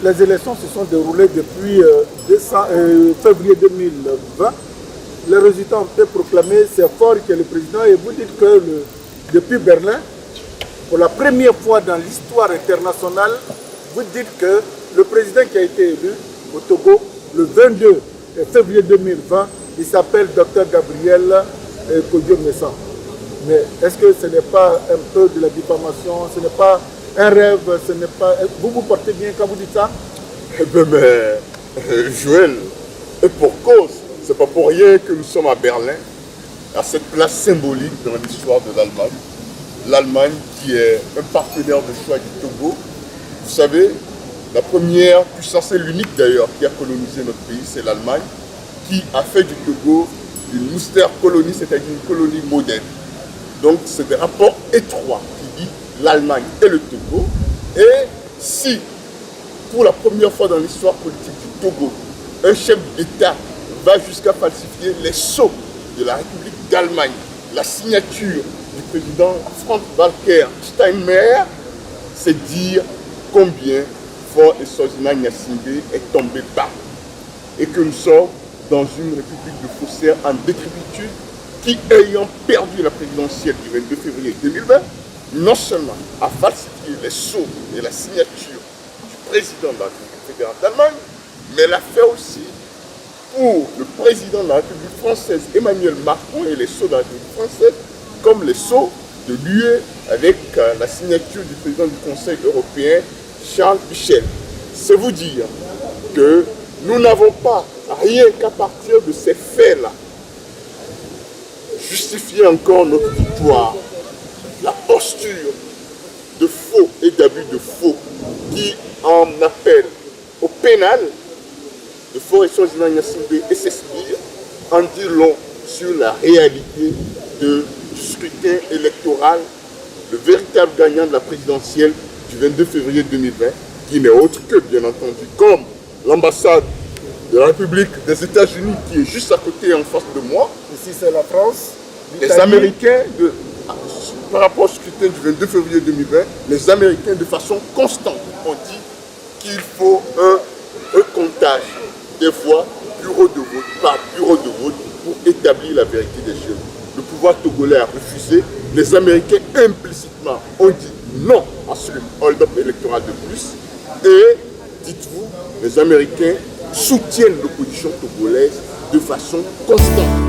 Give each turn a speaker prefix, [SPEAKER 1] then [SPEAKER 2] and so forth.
[SPEAKER 1] les élections se sont déroulées depuis février 2020. Les résultats ont été proclamés, c'est fort que le président, et vous dites que depuis Berlin, pour la première fois dans l'histoire internationale, vous dites que le président qui a été élu au Togo le 22 février 2020, il s'appelle Dr Gabriel Kodjo-Mensah. Mais est-ce que ce n'est pas un peu de la diffamation, ce n'est pas un rêve, ce n'est pas... Vous vous portez bien quand vous dites ça?
[SPEAKER 2] Eh bien, mais Joël, et pour cause, c'est pas pour rien que nous sommes à Berlin, à cette place symbolique dans l'histoire de l'Allemagne. L'Allemagne qui est un partenaire de choix du Togo. Vous savez, la première puissance, et l'unique d'ailleurs, qui a colonisé notre pays, c'est l'Allemagne, qui a fait du Togo une moustière colonie, c'est-à-dire une colonie moderne. Donc c'est des rapports étroits qui lient l'Allemagne et le Togo. Et si, pour la première fois dans l'histoire politique du Togo, un chef d'État va jusqu'à falsifier les sceaux de la République d'Allemagne, la signature du président Frank-Walter Steinmeier, c'est dire combien Faure et Sozina Gnassingbé est tombé bas. Et que nous sommes dans une république de faussaires en décrépitude qui, ayant perdu la présidentielle du 22 février 2020, non seulement a falsifié les sceaux et la signature du président de la République fédérale d'Allemagne, mais l'a fait aussi pour le président de la République française, Emmanuel Macron, et les sceaux de la République française, comme les sceaux de l'UE avec la signature du président du Conseil européen, Charles Michel. C'est vous dire que nous n'avons pas, rien qu'à partir de ces faits-là, justifier encore notre victoire. La posture de faux et d'abus de faux qui en appelle au pénal de Faure et Sozina Gnassingbé et s'explique en dit long sur la réalité du scrutin électoral, le véritable gagnant de la présidentielle du 22 février 2020, qui n'est autre que, bien entendu, comme l'ambassade de la République des États-Unis qui est juste à côté en face de moi.
[SPEAKER 1] Ici c'est la France.
[SPEAKER 2] Les Américains, par rapport au scrutin du 22 février 2020, les Américains de façon constante ont dit qu'il faut un comptage des voix bureau de vote par bureau de vote pour établir la vérité des choses. Le pouvoir togolais a refusé. Les Américains implicitement ont dit non à ce hold-up électoral de plus. Et, dites-vous, les Américains soutiennent l'opposition togolaise de façon constante.